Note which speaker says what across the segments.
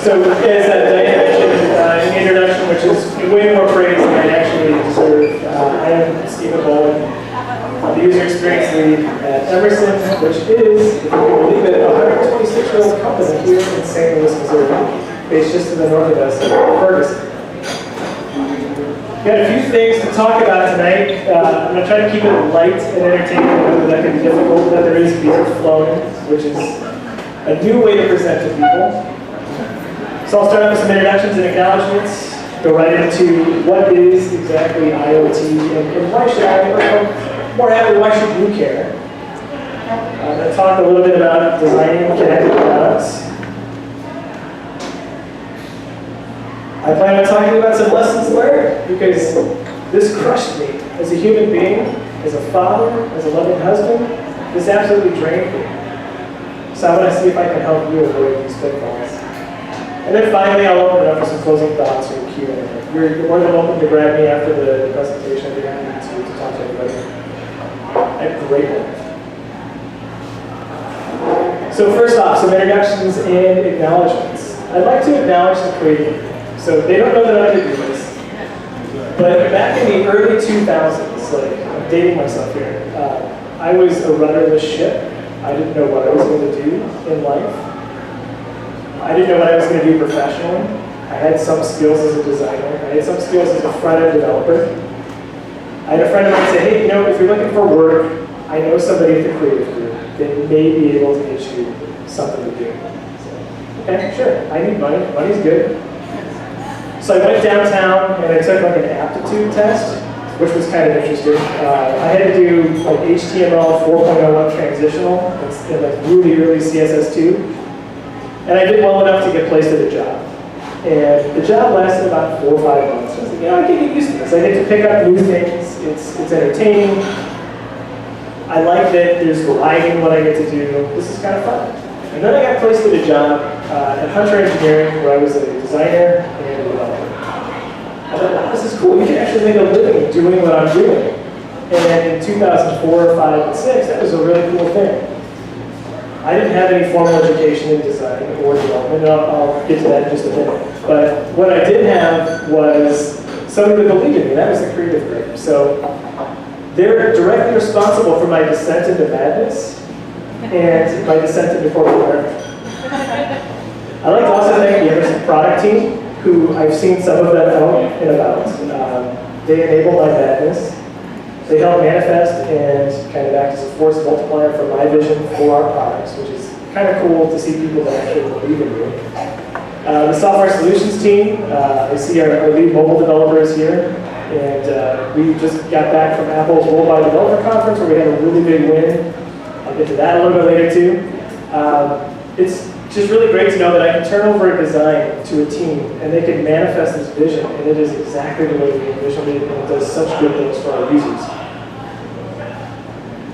Speaker 1: So as Diane mentioned in the introduction, which is way more praise than I actually deserve, I am Stephen Bowen, the user experience lead at Emerson, which is, if you can believe it, a 126-year-old company here in St. Louis, Missouri, based just to the north of us in Ferguson. We got a few things to talk about tonight. I'm going to try to keep it light and entertaining. I know that can be difficult, but there is beer flowing, which is a new way to present to people. So I'll start out with some introductions and acknowledgments, go right into what is exactly IoT and why should I, or more happily, why should you care? I'm going to talk a little bit about designing connected products. I plan on talking about some lessons learned because this crushed me as a human being, as a father, as a loving husband. This absolutely drained me. So I want to see if I can help you avoid these pitfalls. And then finally, I'll open it up for some closing thoughts or Q&A. You're more than welcome to grab me after the presentation. I'd be happy to talk to everybody. I'm grateful. So first off, some introductions and acknowledgments. I'd like to acknowledge the creative. So they don't know that I could do this. But back in the early 2000s, like I'm dating myself here, I was a rudderless ship. I didn't know what I was going to do in life. I didn't know what I was going to do professionally. I had some skills as a designer. I had some skills as a front-end developer. I had a friend of mine say, hey, you know, if you're looking for work, I know somebody at the creative group that may be able to get you something to do. So, okay, sure, I need money. Money's good. So I went downtown and I took like an aptitude test, which was kind of interesting. I had to do like HTML 4.01 transitional and like really early CSS2. And I did well enough to get placed at a job. And the job lasted about 4 or 5 months. I was like, I can get used to this. I get to pick up new things. It's entertaining. I like that there's variety in what I get to do. This is kind of fun. And then I got placed at a job at Hunter Engineering, where I was a designer and a developer. I thought, wow, this is cool. You can actually make a living doing what I'm doing. And in 2004, 5, and 6, that was a really cool thing. I didn't have any formal education in design or development, and I'll get to that in just a minute. But what I did have was somebody that believed in me. That was the creative group. So they're directly responsible for my descent into madness and my descent into corporate America. I'd like to also thank the Emerson product team, who I've seen some of them out and about. They enable my madness. They help manifest and kind of act as a force multiplier for my vision for our products, which is kind of cool to see people that actually believe in you. The software solutions team, I see our lead mobile developers here, and we just got back from Apple's Worldwide Developer Conference where we had a really big win. I'll get to that a little bit later too. It's just really great to know that I can turn over a design to a team and they can manifest this vision, and it is exactly the way we envisioned it, and it does such good things for our users.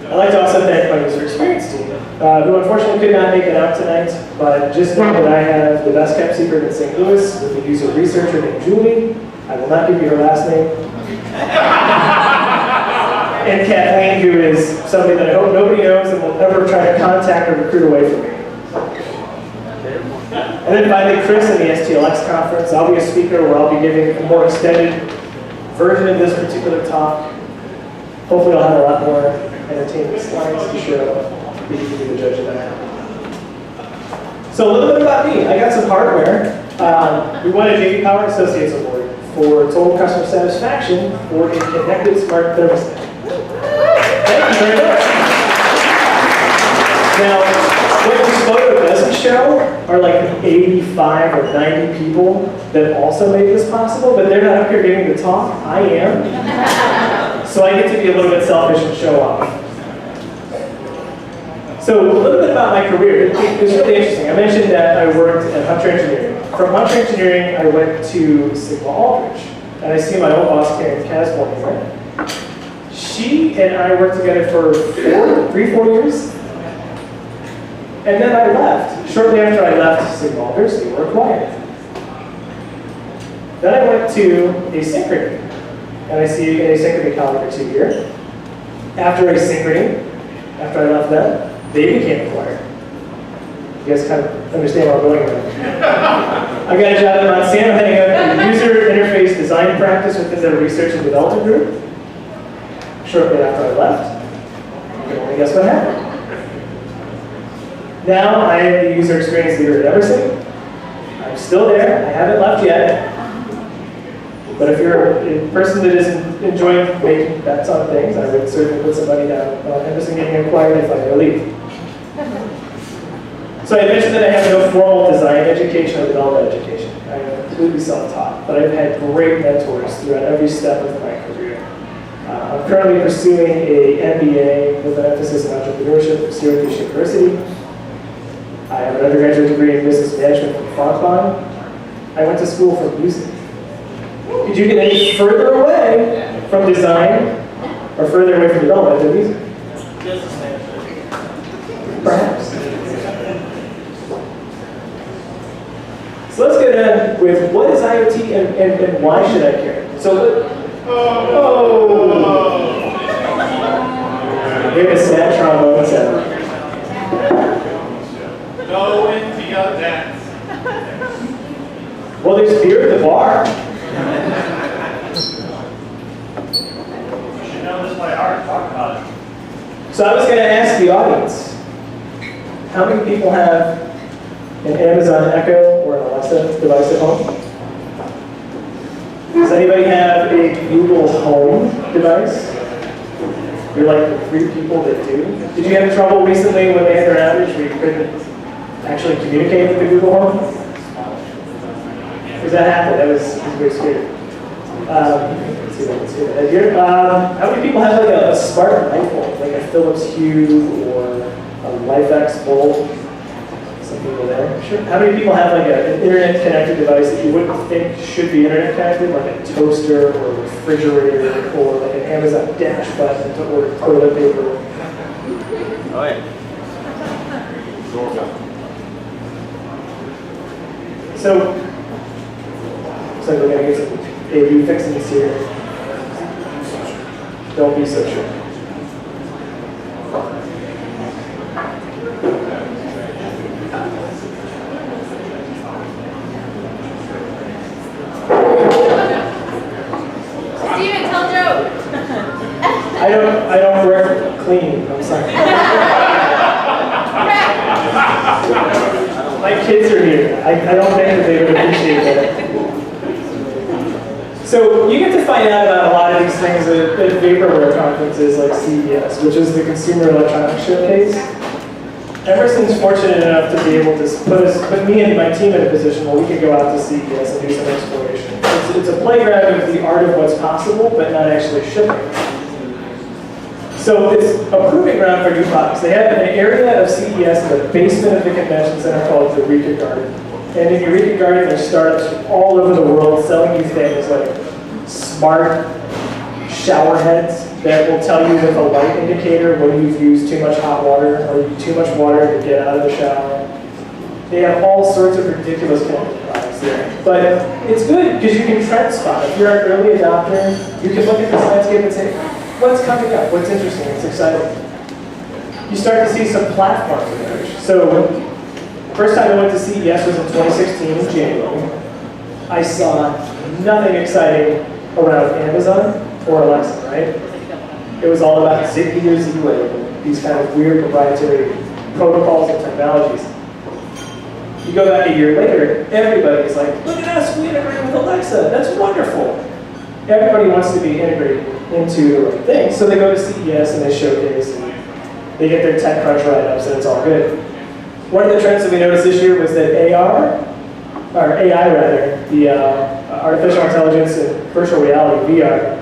Speaker 1: I'd like to also thank my user experience team, who unfortunately could not make it out tonight, but just know that I have the best kept secret in St. Louis with a user researcher named Julie. I will not give you her last name. And Kathleen, who is somebody that I hope nobody knows and will ever try to contact or recruit away from me. And then finally, Chris in the STLX conference. I'll be a speaker where I'll be giving a more extended version of this particular talk. Hopefully I'll have a lot more entertaining slides to show. You can be the judge of that. So a little bit about me. I got some hardware. We won a J.D. Power Associates Award for total customer satisfaction for a connected smart thermostat. Thank you very much. Now, what this photo doesn't show are like the 85 or 90 people that also made this possible, but they're not up here giving the talk. I am. So I get to be a little bit selfish and show off. So a little bit about my career. It was really interesting. I mentioned that I worked at Hunter Engineering. From Hunter Engineering, I went to Sigma Aldrich. And I see my old boss, Karen Casborn here. She and I worked together for 4 years. And then I left. Shortly after I left Sigma Aldrich, they were acquired. Then I went to Asynchrony. And I see an Asynchrony colleague or two here. After Asynchrony, after I left them, they became acquired. You guys kind of understand where I'm going with that. I got a job at Monsanto heading up the user interface design practice within their research and development group. Shortly after I left, you can only guess what happened. Now I am the user experience leader at Emerson. I'm still there. I haven't left yet. But if you're a person that isn't enjoying making bets on things, I would certainly put some money down on Emerson getting acquired if I leave. So I mentioned that I have no formal design education or development education. I am completely self-taught, but I've had great mentors throughout every step of my career. I'm currently pursuing an MBA with an emphasis in entrepreneurship from Syracuse University. I have an undergraduate degree in business management from Fontbonne. I went to school for music. Could you get any further away from design or further away from development than music? Business management. Perhaps. So let's get on with what is IoT and why should I care? So, we have a sad trombone sound.
Speaker 2: Go into your dance.
Speaker 1: Well, there's beer at the bar.
Speaker 2: You should know this by heart. Talk about it.
Speaker 1: So I was going to ask the audience, how many people have an Amazon Echo or an Alexa device at home? Does anybody have a Google Home device? You're like the 3 people that do. Did you have trouble recently when they had their outage where you couldn't actually communicate with the Google Home? Because that happened. That was very scary. Let's see if I can see that here. How many people have like a smart light bulb, like a Philips Hue or a LifeX bulb? Some people there. Sure. How many people have like an internet-connected device that you wouldn't think should be internet-connected, like a toaster or a refrigerator or like an Amazon Dash button to order toilet paper?
Speaker 2: Oh yeah.
Speaker 1: So, looks like we're going to get some A/B fixings here. Don't be so sure.
Speaker 3: Steven, tell a joke.
Speaker 1: I don't work clean. I'm sorry. My kids are here. I don't think that they would appreciate that. So you get to find out about a lot of these things at vaporware conferences like CES, which is the Consumer Electronics Showcase. Emerson's fortunate enough to be able to put me and my team in a position where we could go out to CES and do some exploration. It's a playground of the art of what's possible, but not actually shipping. So it's a proving ground for new products. They have an area of CES in the basement of the convention center called Eureka Garden. And in Eureka Garden, there's startups from all over the world selling you things like smart shower heads that will tell you with a light indicator when you've used too much hot water or too much water to get out of the shower. They have all sorts of ridiculous connected products there. But it's good because you can trend spot. If you're an early adopter, you can look at this landscape and say, what's coming up? What's interesting? What's exciting? You start to see some platforms emerge. So, first time I went to CES was in 2016 in January. I saw nothing exciting around Amazon or Alexa, right? It was all about Zigbee or Z-Wave, these kind of weird proprietary protocols and technologies. You go back a year later, everybody's like, look at us, we integrate with Alexa, that's wonderful. Everybody wants to be integrated into the right thing, so they go to CES and they showcase, and they get their TechCrunch write-ups, and it's all good. One of the trends that we noticed this year was that AI rather, the artificial intelligence and virtual reality, VR,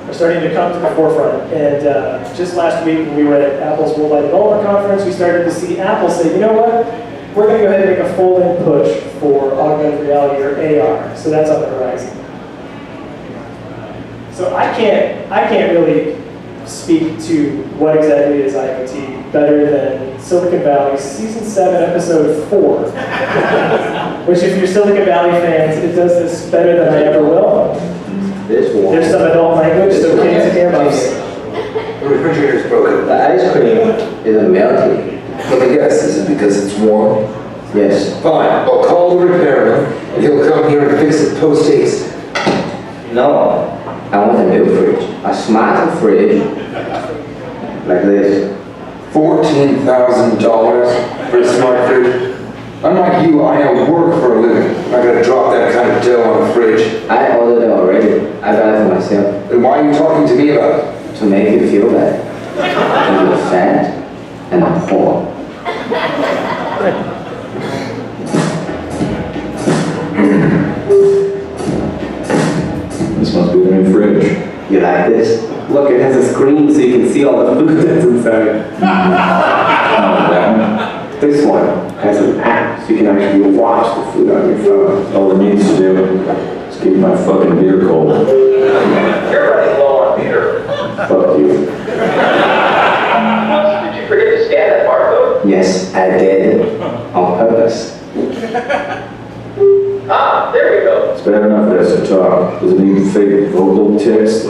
Speaker 1: are starting to come to the forefront. And just last week when we were at Apple's Worldwide Development Conference, we started to see Apple say, you know what, we're going to go ahead and make a full-in push for augmented reality or AR. So that's on the horizon. So I can't really speak to what exactly is IoT better than Silicon Valley Season 7, Episode 4. Which if you're Silicon Valley fans, it does this better than I ever will. There's some adult language, so kids and earmuffs.
Speaker 4: The refrigerator's broken. The ice cream is melting.
Speaker 3: Let me guess, is it because it's warm?
Speaker 4: Yes.
Speaker 3: Fine, I'll call the repairman, and he'll come here and fix it post-haste.
Speaker 4: No, I want a new fridge. A smart fridge. Like this.
Speaker 3: $14,000 for a smart fridge? Unlike you, I work for a living. I'm not gonna drop that kind of dough on a fridge.
Speaker 4: I ordered it already. I got it for myself.
Speaker 3: Then why are you talking to me about it?
Speaker 4: To make you feel better. And you're fat and I'm poor.
Speaker 5: This must be the new fridge.
Speaker 4: You like this? Look, it has a screen so you can see all the food that's inside.
Speaker 5: That one?
Speaker 4: This one has an app so you can actually watch the food on your phone.
Speaker 5: All it needs to do is keep my fucking beer cold.
Speaker 6: You're running low on beer.
Speaker 4: Fuck you.
Speaker 6: Did you forget to scan that barcode?
Speaker 4: Yes, I did. On purpose.
Speaker 6: Ah, there we go.
Speaker 5: It's bad enough it has to talk. Does it need fake vocal tics?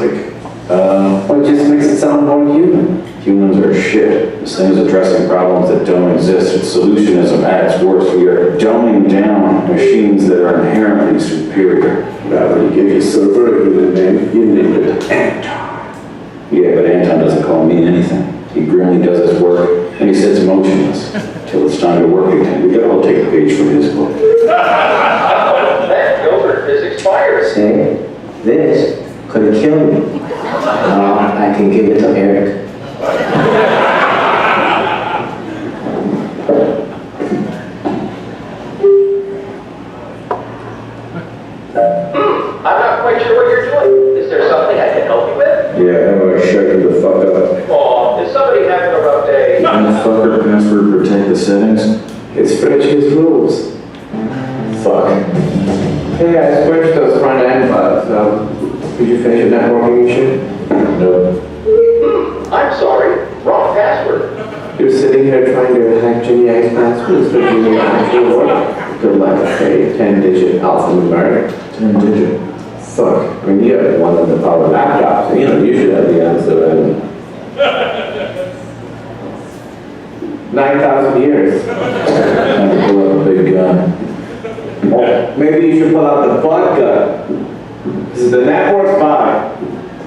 Speaker 4: Well, it just makes it sound more human.
Speaker 5: Humans are shit. This thing is addressing problems that don't exist. It's solutionism at its worst. We are dumbing down machines that are inherently superior.
Speaker 4: Rather than give your server a human name, you named it Anton.
Speaker 5: Yeah, but Anton doesn't call me anything. He grimly does his work, and he sits motionless till it's time to work again. We gotta all take a page from his book.
Speaker 6: That yogurt is expired.
Speaker 4: Say, this could kill you. I can give it to Eric.
Speaker 6: I'm not quite sure what you're doing. Is there something I can help you with?
Speaker 5: Yeah, how about I shut you the fuck up?
Speaker 6: Aw, is somebody having a rough day?
Speaker 5: Motherfucker, password protect the settings.
Speaker 4: It's French, his rules.
Speaker 5: Fuck.
Speaker 4: Hey guys, switch those front end buttons. Did you finish your networking issue?
Speaker 5: Nope.
Speaker 6: I'm sorry, wrong password.
Speaker 4: You're sitting here trying to hack Jimmy I's password instead of using actual work. Good luck, okay? 10-digit alphanumeric.
Speaker 5: 10-digit.
Speaker 4: Fuck, I mean, you have one of the power laptops, so, you should have the answer in 9,000 years.
Speaker 5: Time to pull up a big gun.
Speaker 4: Oh, maybe you should pull out the butt gun. This is the network spy.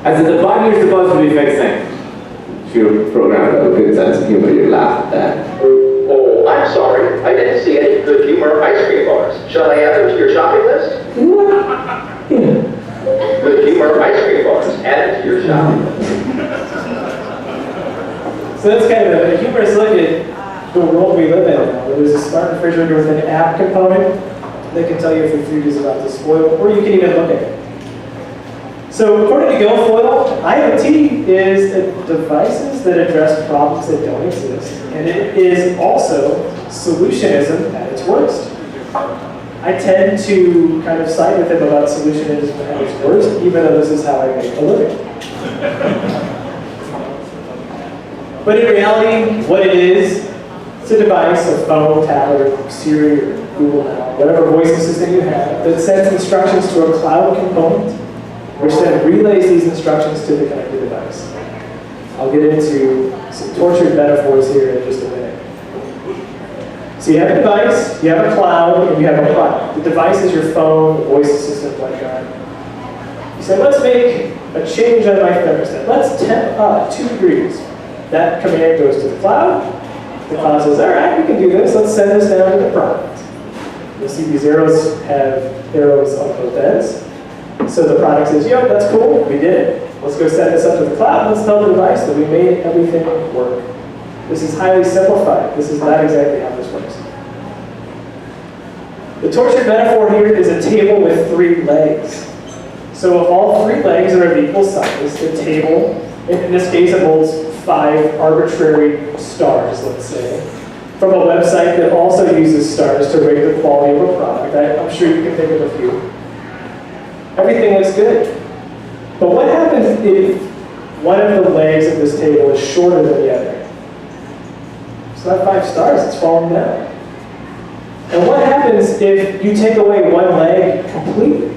Speaker 4: As in the button you're supposed to be fixing. If you're programmed with a good sense of humor, you'd laugh at that.
Speaker 6: Oh, I'm sorry. I didn't see any good humor ice cream bars. Shall I add them to your shopping list? Good humor ice cream bars. Add it to your shopping list.
Speaker 1: So that's kind of a humorous look at the world we live in now. There's a smart refrigerator with an app component that can tell you if your food is about to spoil, or you can even look at it. So according to Guilfoyle, IoT is devices that address problems that don't exist, and it is also solutionism at its worst. I tend to kind of side with him about solutionism at its worst, even though this is how I make a living. But in reality, what it is, it's a device, a phone, tablet, Siri, or Google Now, whatever voice assistant you have, that sends instructions to a cloud component, which then relays these instructions to the connected device. I'll get into some tortured metaphors here in just a minute. So you have a device, you have a cloud, and you have a product. The device is your phone, the voice assistant, like that. You say, let's make a change on my thermostat. Let's temp up 2 degrees. That command goes to the cloud. The cloud says, all right, we can do this. Let's send this down to the product. You'll see these arrows have arrows on both ends. So the product says, yo, that's cool, we did it. Let's go set this up to the cloud. Let's tell the device that we made everything work. This is highly simplified. This is not exactly how this works. The tortured metaphor here is a table with 3 legs. So if all 3 legs are of equal size, the table, in this case, it holds 5 arbitrary stars, let's say, from a website that also uses stars to rate the quality of a product. I'm sure you can think of a few. Everything looks good. But what happens if one of the legs of this table is shorter than the other? It's not 5 stars, it's falling down. And what happens if you take away one leg completely?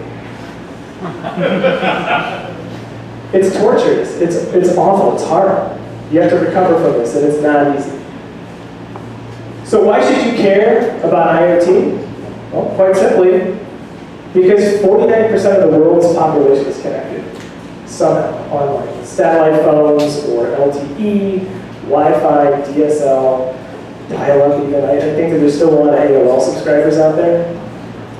Speaker 1: It's torturous, it's awful, it's hard. You have to recover from this, and it's not easy. So why should you care about IoT? Well, quite simply, because 49% of the world's population is connected somehow online. Satellite phones or LTE, Wi-Fi, DSL, dial-up even. I think that there's still a lot of AOL subscribers out there.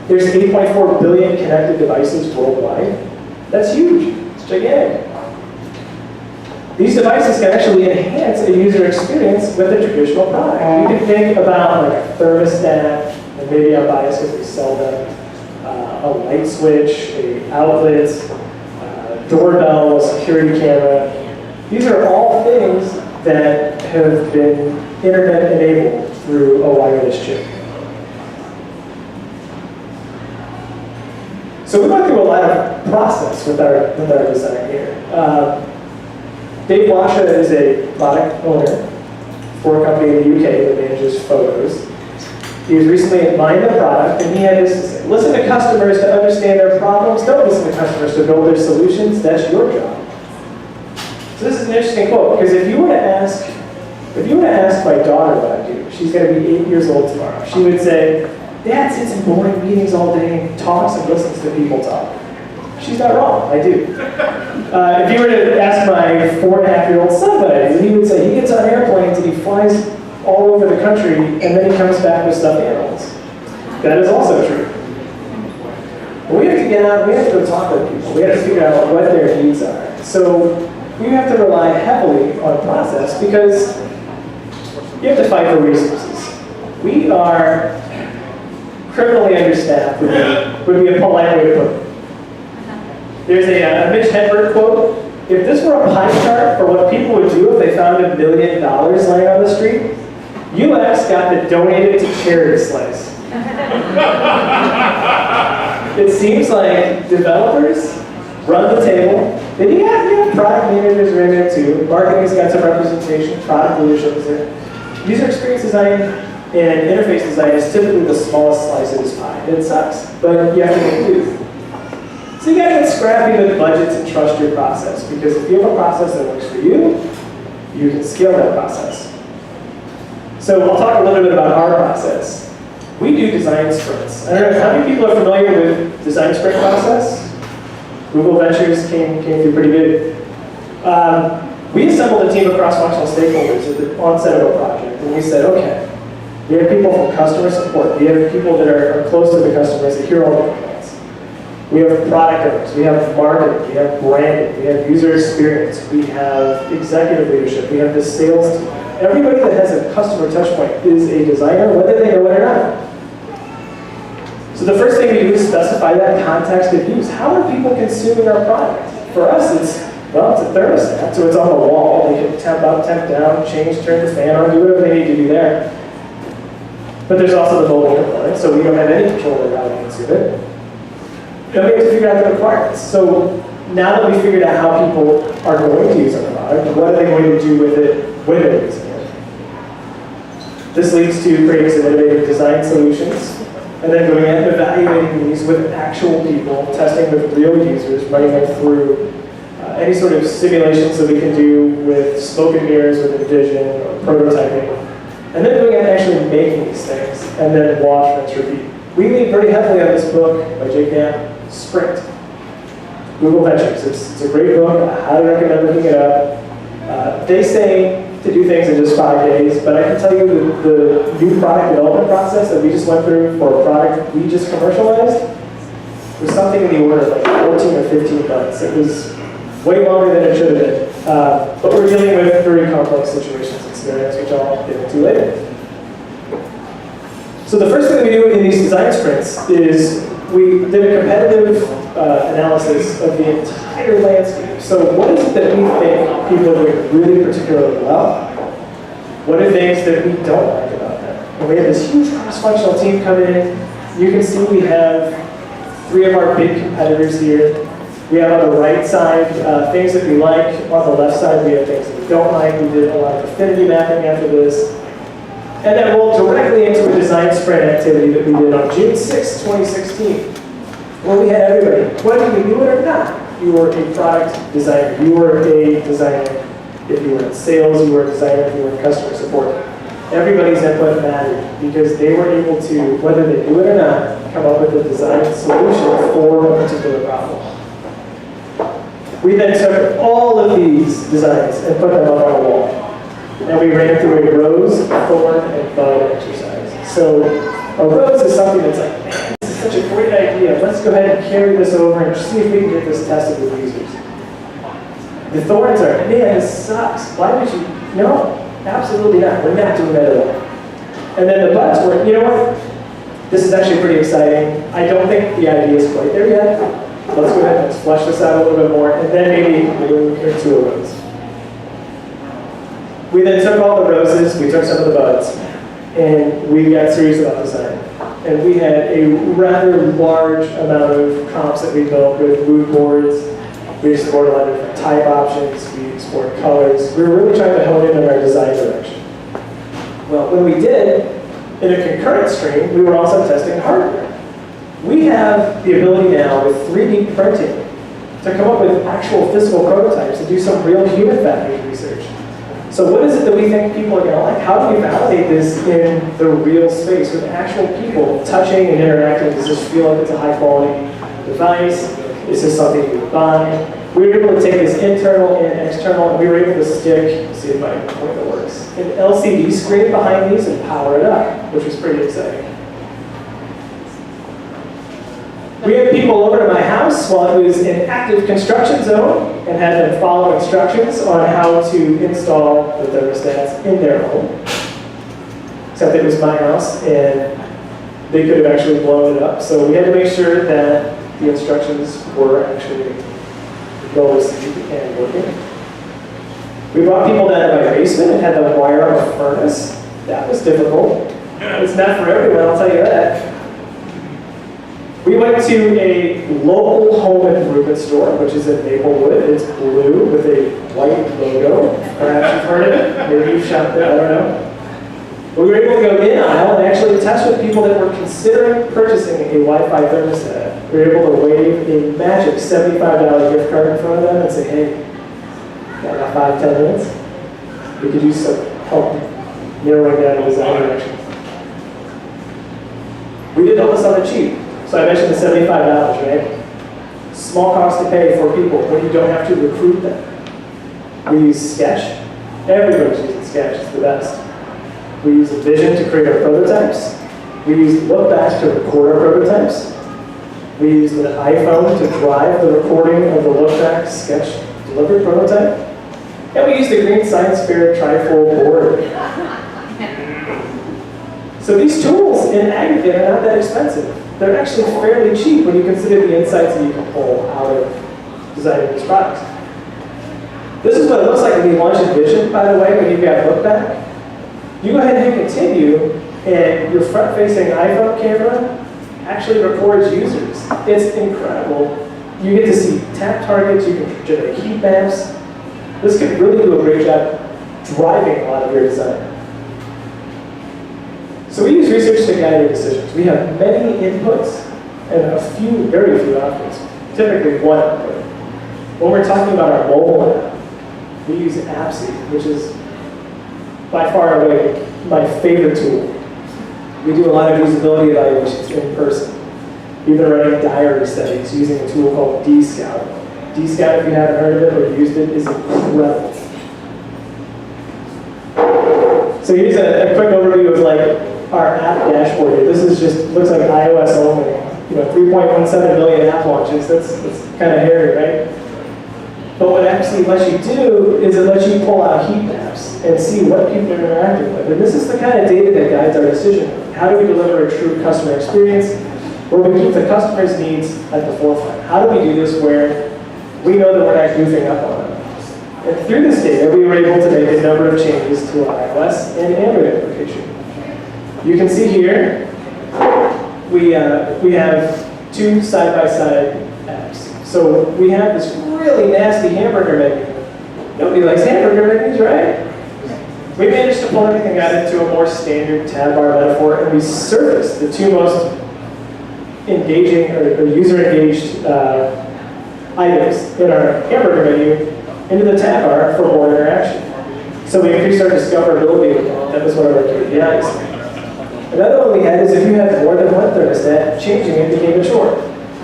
Speaker 1: There's 8.4 billion connected devices worldwide. That's huge. It's gigantic. These devices can actually enhance a user experience with a traditional product. You can think about like a thermostat, and maybe I'm biased because we sell them, a light switch, a outlet, doorbell, a security camera. These are all things that have been internet enabled through a wireless chip. So we went through a lot of process with our design here. Dave Washa is a product owner for a company in the UK that manages photos. He was recently in Mind the Product, and he had this to say: listen to customers to understand their problems. Don't listen to customers to build their solutions. That's your job. So this is an interesting quote, because if you were to ask my daughter what I do, she's going to be 8 years old tomorrow. She would say, Dad sits in boring meetings all day and talks and listens to people talk. She's not wrong, I do. If you were to ask my 4.5-year-old son what I do, he would say he gets on airplanes and he flies all over the country and then he comes back with stuffed animals. That is also true. But we have to get out, we have to go talk to people. We have to figure out what their needs are. So we have to rely heavily on process because you have to fight for resources. We are criminally understaffed would be a polite way to put it. There's a Mitch Hedberg quote: if this were a pie chart for what people would do if they found $1 million laying on the street, UX got to donate it to charity slice. It seems like developers run the table. Then you have product managers are in there too. Marketing's got some representation, product leadership is there. User experience design and interface design is typically the smallest slice of this pie. It sucks, but you have to make do. So you gotta get scrappy with budgets and trust your process, because if you have a process that works for you, you can scale that process. So I'll talk a little bit about our process. We do design sprints. I don't know how many people are familiar with design sprint process. Google Ventures came through pretty good. We assembled a team of cross-functional stakeholders at the onset of a project, and we said, okay, we have people from customer support, we have people that are close to the customers that hear all the complaints. We have product owners, we have marketing, we have branding, we have user experience, we have executive leadership, we have the sales team. Everybody that has a customer touch point is a designer, whether they know it or not. So the first thing we do is specify that context of use. How are people consuming our product? For us, it's a thermostat, so it's on the wall. They can temp up, temp down, change, turn the fan on, do whatever they need to do there. But there's also the mobile component, so we don't have any control over how we consume it. Then we have to figure out the requirements. So now that we figured out how people are going to use our product, what are they going to do with it when they're using it? This leads to creating some innovative design solutions, and then going out and evaluating these with actual people, testing with real users, running them through any sort of simulations that we can do with smoke and mirrors, with Envision, or prototyping, and then going out and actually making these things, and then wash, rinse, repeat. We lean very heavily on this book by Jake Knapp, Sprint, Google Ventures. It's a great book. I highly recommend looking it up. They say to do things in just 5 days, but I can tell you the new product development process that we just went through for a product we just commercialized was something in the order of like 14 or 15 months. It was way longer than it should have been. But we're dealing with very complex situations and scenarios, which I'll get into later. So the first thing we do in these design sprints is we did a competitive analysis of the entire landscape. So what is it that we think people are doing really particularly well? What are things that we don't like about them? And we have this huge cross-functional team come in. You can see we have 3 of our big competitors here. We have on the right side things that we like. On the left side, we have things that we don't like. We did a lot of affinity mapping after this. And then rolled directly into a design sprint activity that we did on June 6, 2016, where we had everybody, whether you knew it or not. You were a product designer. You were a designer if you were in sales. You were a designer if you were in customer support. Everybody's input mattered because they were able to, whether they knew it or not, come up with a design solution for a particular problem. We then took all of these designs and put them on our wall. And we ran through a rose, thorn, and bud exercise. So a rose is something that's like, man, this is such a great idea. Let's go ahead and carry this over and see if we can get this tested with users. The thorns are, man, this sucks. Why would you? No, absolutely not. We're not doing that at all. And then the buds were, you know what? This is actually pretty exciting. I don't think the idea is quite there yet. Let's go ahead and let's flesh this out a little bit more, and then maybe move into a rose. We then took all the roses, we took some of the buds, and we got serious about design. And we had a rather large amount of comps that we built with mood boards. We explored a lot of different type options, we explored colors. We were really trying to hone in on our design direction. Well, when we did, in a concurrent stream, we were also testing hardware. We have the ability now with 3D printing to come up with actual physical prototypes and do some real human factors research. So what is it that we think people are going to like? How do we validate this in the real space with actual people touching and interacting? Does this feel like it's a high quality device? Is this something you would buy? We were able to take this internal and external, and we were able to stick, see if I can point that works, an LCD screen behind these and power it up, which was pretty exciting. We had people over to my house while it was an active construction zone and had them follow instructions on how to install the thermostats in their home. Except it was my house and they could have actually blown it up. So we had to make sure that the instructions were actually well received and working. We brought people down to my basement and had them wire up a furnace. That was difficult. It's not for everyone, I'll tell you that. We went to a local home improvement store, which is in Maplewood. It's blue with a white logo. Perhaps you've heard of it. Maybe you've shopped there, I don't know. But we were able to go in aisle and actually test with people that were considering purchasing a Wi-Fi thermostat. We were able to wave a magic $75 gift card in front of them and say, hey, got about 5-10 minutes? We could use some help narrowing down the design direction. We did all this on the cheap. So I mentioned the $75, right? Small cost to pay for people when you don't have to recruit them. We use Sketch. Everybody's using Sketch, it's the best. We use Vision to create our prototypes. We use lookbacks to record our prototypes. We use the iPhone to drive the recording of the lookback Sketch delivered prototype. And we use the Green Science Fair trifold board. So these tools in aggregate are not that expensive. They're actually fairly cheap when you consider the insights that you can pull out of designing these products. This is what it looks like when you launch a Vision, by the way, when you've got look back. You go ahead and hit continue, and your front-facing iPhone camera actually records users. It's incredible. You get to see tap targets, you can generate heat maps. This could really do a great job driving a lot of your design. So we use research to guide our decisions. We have many inputs and very few outputs, typically one output. When we're talking about our mobile app, we use Appsy, which is by far and away my favorite tool. We do a lot of usability evaluations in person. We've been running diary studies using a tool called D-Scout. D-Scout, if you haven't heard of it or used it, is incredible. So here's a quick overview of our app dashboard here. This is just, looks like iOS only. 3.17 million app launches. That's kind of hairy, right? But what Appsy lets you do is it lets you pull out heat maps and see what people are interacting with. And this is the kind of data that guides our decision. How do we deliver a true customer experience where we keep the customer's needs at the forefront? How do we do this where we know that we're not goofing up on them? And through this data, we were able to make a number of changes to our iOS and Android application. You can see here, we have two side-by-side apps. So we have this really nasty hamburger menu. Nobody likes hamburger menus, right? We managed to pull everything out into a more standard tab bar metaphor, and we surfaced the two most engaging or user-engaged items in our hamburger menu into the tab bar for more interaction. So we increased our discoverability with That was one of our KPIs. Another one we had is if you had more than one thermostat, changing it became a chore.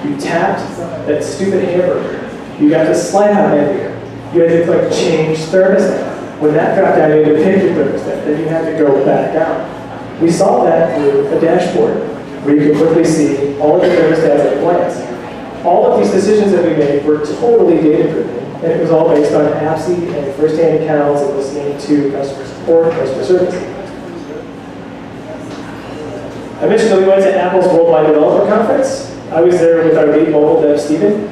Speaker 1: You tapped that stupid hamburger. You got to slide out menu. You had to click change thermostat. When that dropped down, you had to pick your thermostat. Then you had to go back down. We solved that through a dashboard where you could quickly see all of the thermostats at a glance. All of these decisions that we made were totally data-driven, and it was all based on AppSy and first-hand accounts and listening to customer support, customer service. I mentioned that we went to Apple's Worldwide Developer Conference. I was there with our lead mobile dev, Steven.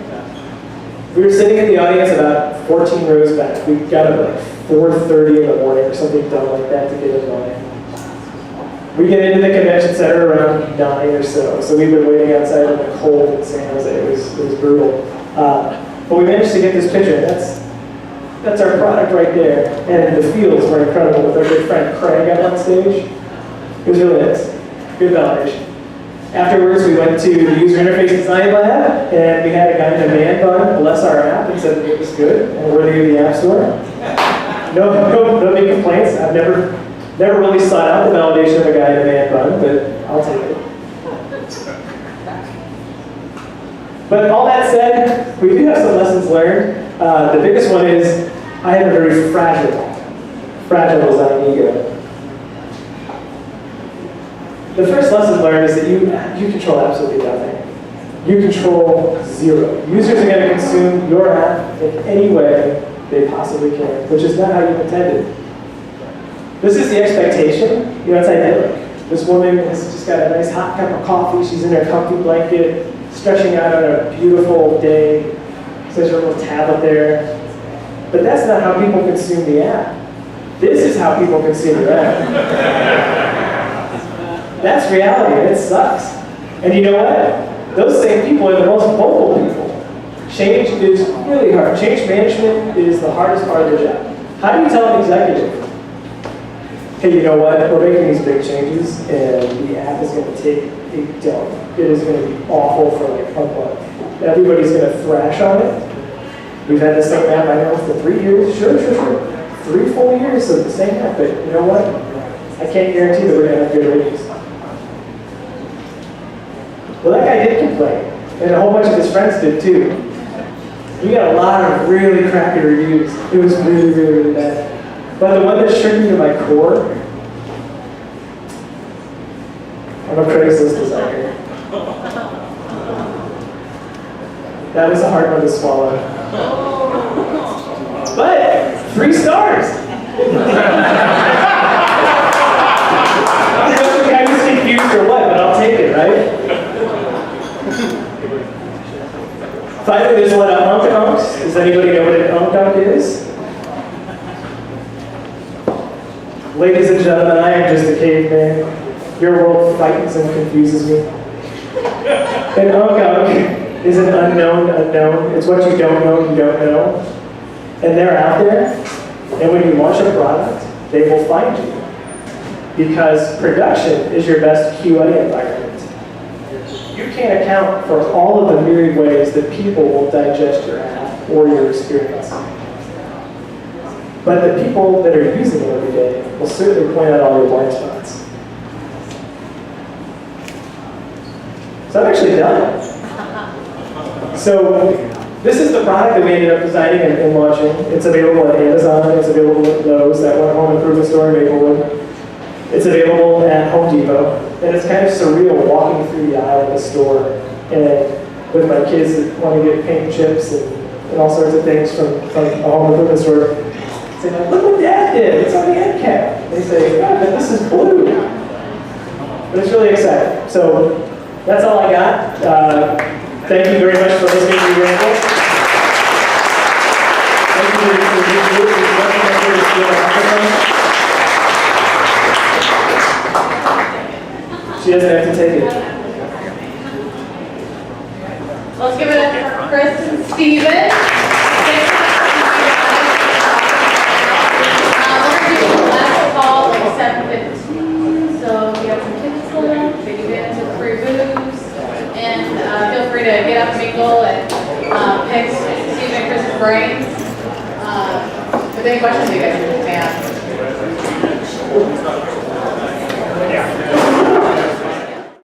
Speaker 1: We were sitting in the audience about 14 rows back. We got up at like 4:30 in the morning or something dumb like that to get in line. We get into the convention center around 9 or so. So we've been waiting outside in the cold in San Jose. It was brutal. But we managed to get this picture. That's our product right there. And the fields were incredible with our good friend Craig up on stage. It was really nice. Good validation. Afterwards, we went to the user interface design lab, and we had a guy in a man bun bless our app and said that it was good and worthy of the App Store. No big complaints. I've never really sought out the validation of a guy in a man bun, but I'll take it. But all that said, we do have some lessons learned. The biggest one is I have a very fragile design ego. The first lesson learned is that you control absolutely nothing. You control zero. Users are going to consume your app in any way they possibly can, which is not how you intended. This is the expectation. It's idyllic. This woman has just got a nice hot cup of coffee. She's in her comfy blanket, stretching out on a beautiful day. There's her little tablet there. But that's not how people consume the app. This is how people consume your app. That's reality, and it sucks. And you know what? Those same people are the most vocal people. Change is really hard. Change management is the hardest part of the job. How do you tell an executive, hey, you know what? We're making these big changes, and the app is going to take a dump. It is going to be awful for like a month. Everybody's going to thrash on it. We've had the same app, I know, for 3 years. Sure. 3 full years of the same app, but you know what? I can't guarantee that we're going to have good ratings. Well, that guy did complain, and a whole bunch of his friends did too. We got a lot of really crappy reviews. It was really bad. But the one that shook me to my core, I'm a Craigslist designer. That was a hard one to swallow. But 3 stars. I don't know if I was confused or what, but I'll take it, right? Finally, there's one unk-unks. Does anybody know what an unk-unk is? Ladies and gentlemen, I am just a caveman. Your world frightens and confuses me. An unk-unk is an unknown. It's what you don't know. And they're out there, and when you launch a product, they will find you. Because production is your best QA environment. You can't account for all of the myriad ways that people will digest your app or your experience. But the people that are using it every day will certainly point out all your blind spots. So I'm actually done. So this is the product that we ended up designing and launching. It's available at Amazon. It's available at Lowe's, that one home improvement store in Maplewood. It's available at Home Depot. And it's kind of surreal walking through the aisle of the store and with my kids that want to get paint chips and all sorts of things from a home improvement store. Say, look what Dad did. It's on the end cap. They say, yeah, but this is blue. But it's really exciting. So that's all I got. Thank you very much for listening to the ramble. Thank you for She doesn't have to take it.
Speaker 7: Let's give it up for Chris and Steven. We're going to do the last call like 7:15, so if you have some tickets left, take advantage of the free booze, and feel free to get up and mingle and pick Steven and Chris's brains. With any questions, you guys